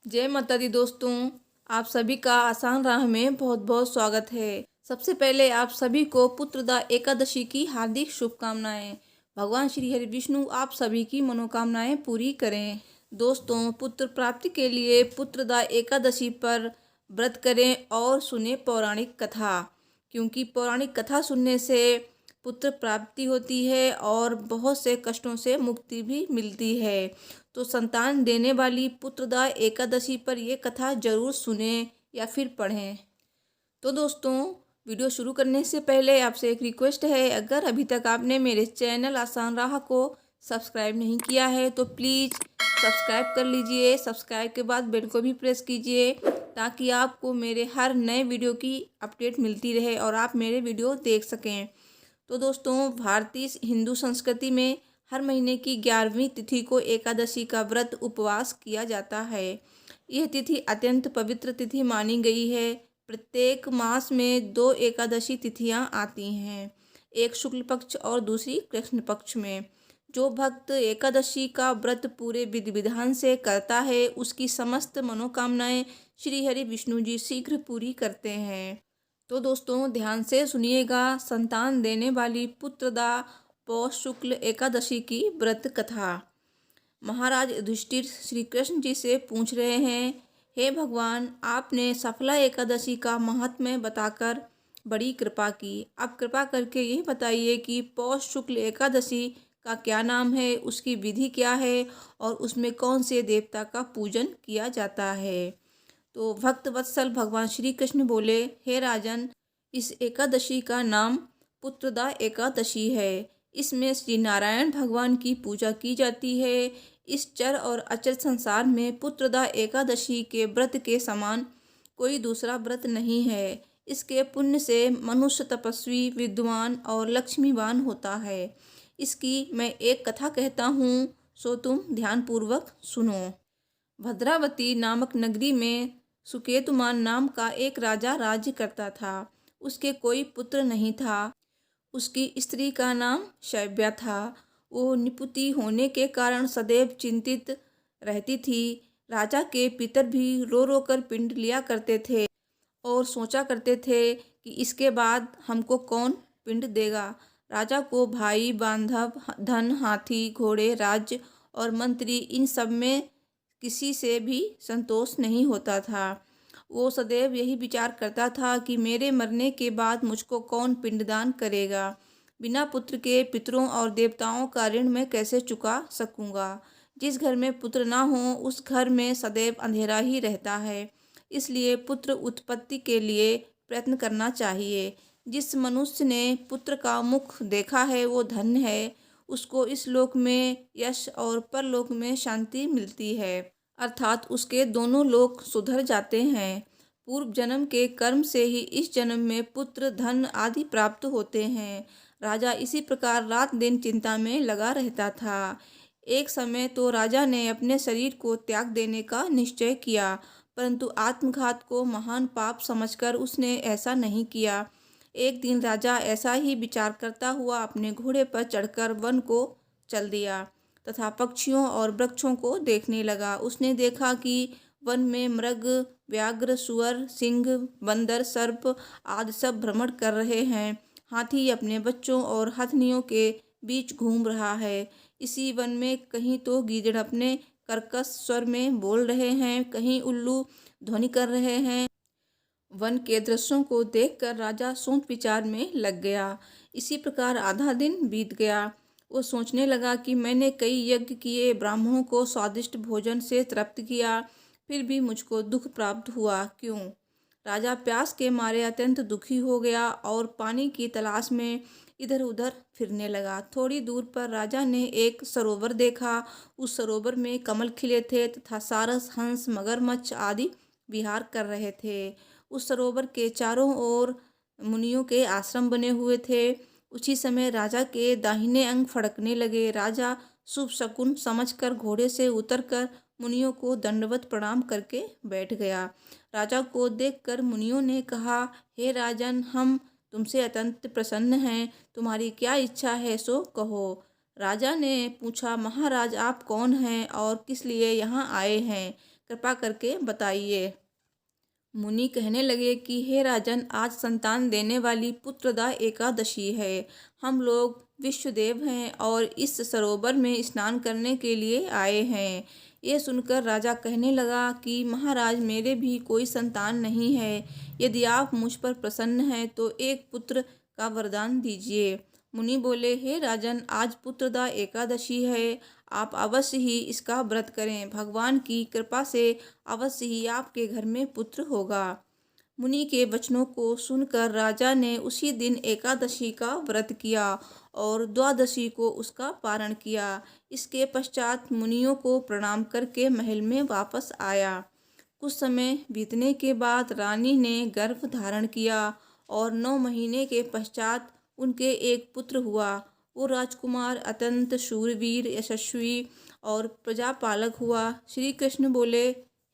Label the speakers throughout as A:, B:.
A: जय माता दी दोस्तों। आप सभी का आसान राह में बहुत बहुत स्वागत है। सबसे पहले आप सभी को पुत्रदा एकादशी की हार्दिक शुभकामनाएं। भगवान श्री हरि विष्णु आप सभी की मनोकामनाएं पूरी करें। दोस्तों, पुत्र प्राप्ति के लिए पुत्रदा एकादशी पर व्रत करें और सुने पौराणिक कथा, क्योंकि पौराणिक कथा सुनने से पुत्र प्राप्ति होती है और बहुत से कष्टों से मुक्ति भी मिलती है। तो संतान देने वाली पुत्रदा एकादशी पर ये कथा जरूर सुने या फिर पढ़ें। तो दोस्तों, वीडियो शुरू करने से पहले आपसे एक रिक्वेस्ट है, अगर अभी तक आपने मेरे चैनल आसान राह को सब्सक्राइब नहीं किया है तो प्लीज़ सब्सक्राइब कर लीजिए। सब्सक्राइब के बाद बेल को भी प्रेस कीजिए ताकि आपको मेरे हर नए वीडियो की अपडेट मिलती रहे और आप मेरे वीडियो देख सकें। तो दोस्तों, भारतीय हिंदू संस्कृति में हर महीने की 11वीं तिथि को एकादशी का व्रत उपवास किया जाता है। यह तिथि अत्यंत पवित्र तिथि मानी गई है। प्रत्येक मास में 2 एकादशी तिथियां आती हैं, एक शुक्ल पक्ष और दूसरी कृष्ण पक्ष में। जो भक्त एकादशी का व्रत पूरे विधि विधान से करता है, उसकी समस्त मनोकामनाएं श्री हरि विष्णु जी शीघ्र पूरी करते हैं। तो दोस्तों, ध्यान से सुनिएगा संतान देने वाली पुत्रदा पौष शुक्ल एकादशी की व्रत कथा। महाराज युधिष्ठिर श्री कृष्ण जी से पूछ रहे हैं, हे भगवान, आपने सफला एकादशी का महात्म्य बताकर बड़ी कृपा की। अब कृपा करके यह बताइए कि पौष शुक्ल एकादशी का क्या नाम है, उसकी विधि क्या है और उसमें कौन से देवता का पूजन किया जाता है। तो भक्त वत्सल भगवान श्री कृष्ण बोले, हे राजन, इस एकादशी का नाम पुत्रदा एकादशी है। इसमें श्री नारायण भगवान की पूजा की जाती है। इस चर और अचर संसार में पुत्रदा एकादशी के व्रत के समान कोई दूसरा व्रत नहीं है। इसके पुण्य से मनुष्य तपस्वी, विद्वान और लक्ष्मीवान होता है। इसकी मैं एक कथा कहता हूँ, सो तुम ध्यानपूर्वक सुनो। भद्रावती नामक नगरी में सुकेतुमान नाम का एक राजा राज्य करता था। उसके कोई पुत्र नहीं था। उसकी स्त्री का नाम शैव्या था। वो निपुति होने के कारण सदैव चिंतित रहती थी। राजा के पितर भी रो रो कर पिंड लिया करते थे और सोचा करते थे कि इसके बाद हमको कौन पिंड देगा। राजा को भाई, बांधव, धन, हाथी, घोड़े, राज्य और मंत्री, इन सब में किसी से भी संतोष नहीं होता था। वो सदैव यही विचार करता था कि मेरे मरने के बाद मुझको कौन पिंडदान करेगा। बिना पुत्र के पितरों और देवताओं का ऋण मैं कैसे चुका सकूंगा। जिस घर में पुत्र ना हो उस घर में सदैव अंधेरा ही रहता है। इसलिए पुत्र उत्पत्ति के लिए प्रयत्न करना चाहिए। जिस मनुष्य ने पुत्र का मुख देखा है वो धन्य है। उसको इस लोक में यश और परलोक में शांति मिलती है, अर्थात उसके दोनों लोक सुधर जाते हैं। पूर्व जन्म के कर्म से ही इस जन्म में पुत्र, धन आदि प्राप्त होते हैं। राजा इसी प्रकार रात दिन चिंता में लगा रहता था। एक समय तो राजा ने अपने शरीर को त्याग देने का निश्चय किया, परंतु आत्मघात को महान पाप समझकर उसने ऐसा नहीं किया। एक दिन राजा ऐसा ही विचार करता हुआ अपने घोड़े पर चढ़कर वन को चल दिया तथा पक्षियों और वृक्षों को देखने लगा। उसने देखा कि वन में मृग, व्याघ्र, सुअर, सिंह, बंदर, सर्प आदि सब भ्रमण कर रहे हैं। हाथी अपने बच्चों और हथनियों के बीच घूम रहा है। इसी वन में कहीं तो गीदड़ अपने कर्कश स्वर में बोल रहे हैं, कहीं उल्लू ध्वनि कर रहे हैं। वन के दृश्यों को देखकर राजा सोच विचार में लग गया। इसी प्रकार आधा दिन बीत गया। वो सोचने लगा कि मैंने कई यज्ञ किए, ब्राह्मणों को स्वादिष्ट भोजन से तृप्त किया, फिर भी मुझको दुख प्राप्त हुआ, क्यों? राजा प्यास के मारे अत्यंत दुखी हो गया और पानी की तलाश में इधर उधर फिरने लगा। थोड़ी दूर पर राजा ने एक सरोवर देखा। उस सरोवर में कमल खिले थे तथा सारस, हंस, मगरमच्छ आदि विहार कर रहे थे। उस सरोवर के चारों ओर मुनियों के आश्रम बने हुए थे। उसी समय राजा के दाहिने अंग फड़कने लगे। राजा शुभ शकुन समझकर घोड़े से उतरकर मुनियों को दंडवत प्रणाम करके बैठ गया। राजा को देखकर मुनियों ने कहा, हे राजन, हम तुमसे अत्यंत प्रसन्न हैं। तुम्हारी क्या इच्छा है सो कहो। राजा ने पूछा, महाराज, आप कौन हैं और किस लिए यहाँ आए हैं? कृपा करके बताइए। मुनि कहने लगे कि हे राजन, आज संतान देने वाली पुत्रदा एकादशी है। हम लोग विश्वदेव हैं और इस सरोवर में स्नान करने के लिए आए हैं। ये सुनकर राजा कहने लगा कि महाराज, मेरे भी कोई संतान नहीं है। यदि आप मुझ पर प्रसन्न हैं तो एक पुत्र का वरदान दीजिए। मुनि बोले, हे राजन, आज पुत्रदा एकादशी है। आप अवश्य ही इसका व्रत करें। भगवान की कृपा से अवश्य ही आपके घर में पुत्र होगा। मुनि के वचनों को सुनकर राजा ने उसी दिन एकादशी का व्रत किया और द्वादशी को उसका पारण किया। इसके पश्चात मुनियों को प्रणाम करके महल में वापस आया। कुछ समय बीतने के बाद रानी ने गर्भ धारण किया और 9 महीने के पश्चात उनके एक पुत्र हुआ। वो राजकुमार अत्यंत शूरवीर, यशस्वी और प्रजापालक हुआ। श्री कृष्ण बोले,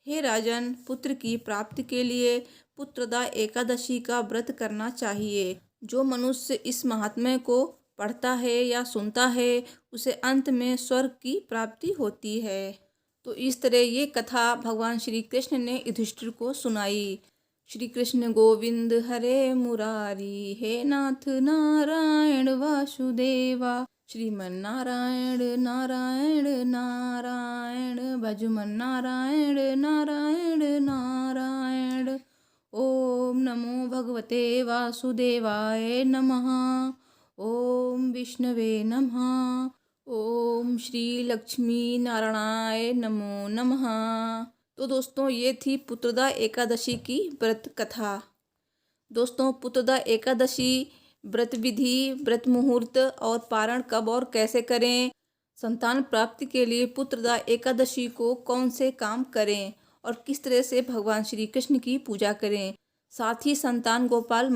A: हे राजन, पुत्र की प्राप्ति के लिए पुत्रदा एकादशी का व्रत करना चाहिए। जो मनुष्य इस महात्म्य को पढ़ता है या सुनता है, उसे अंत में स्वर्ग की प्राप्ति होती है। तो इस तरह ये कथा भगवान श्री कृष्ण ने युधिष्ठिर को सुनाई। श्री कृष्ण गोविंद हरे मुरारी, हे नाथ नारायण वासुदेवा। श्रीमन नारायण नारायण नारायण, भजमन नारायण नारायण नारायण। ओम नमो भगवते वासुदेवाय नमः। ओम विष्णवे नमः। ओम श्री लक्ष्मी नारायणाय नमो नमः। तो दोस्तों, ये थी पुत्रदा एकादशी की व्रत कथा। दोस्तों, पुत्रदा एकादशी व्रत विधि, व्रत मुहूर्त और पारण कब और कैसे करें, संतान प्राप्ति के लिए पुत्रदा एकादशी को कौन से काम करें और किस तरह से भगवान श्री कृष्ण की पूजा करें, साथ ही संतान गोपाल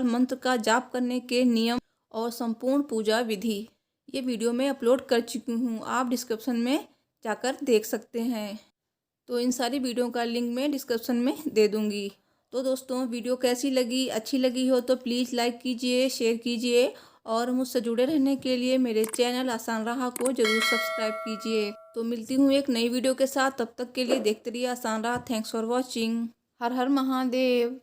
A: मंत्र का जाप करने के नियम और संपूर्ण पूजा विधि, ये वीडियो में अपलोड कर चुकी हूँ। आप डिस्क्रिप्शन में जाकर देख सकते हैं। तो इन सारी वीडियो का लिंक मैं डिस्क्रिप्शन में दे दूँगी। तो दोस्तों, वीडियो कैसी लगी, अच्छी लगी हो तो प्लीज़ लाइक कीजिए, शेयर कीजिए और मुझसे जुड़े रहने के लिए मेरे चैनल आसान राह को ज़रूर सब्सक्राइब कीजिए। तो मिलती हूँ एक नई वीडियो के साथ, तब तक के लिए देखते रहिए आसान राह। Thanks for watching. Her her Mahadev.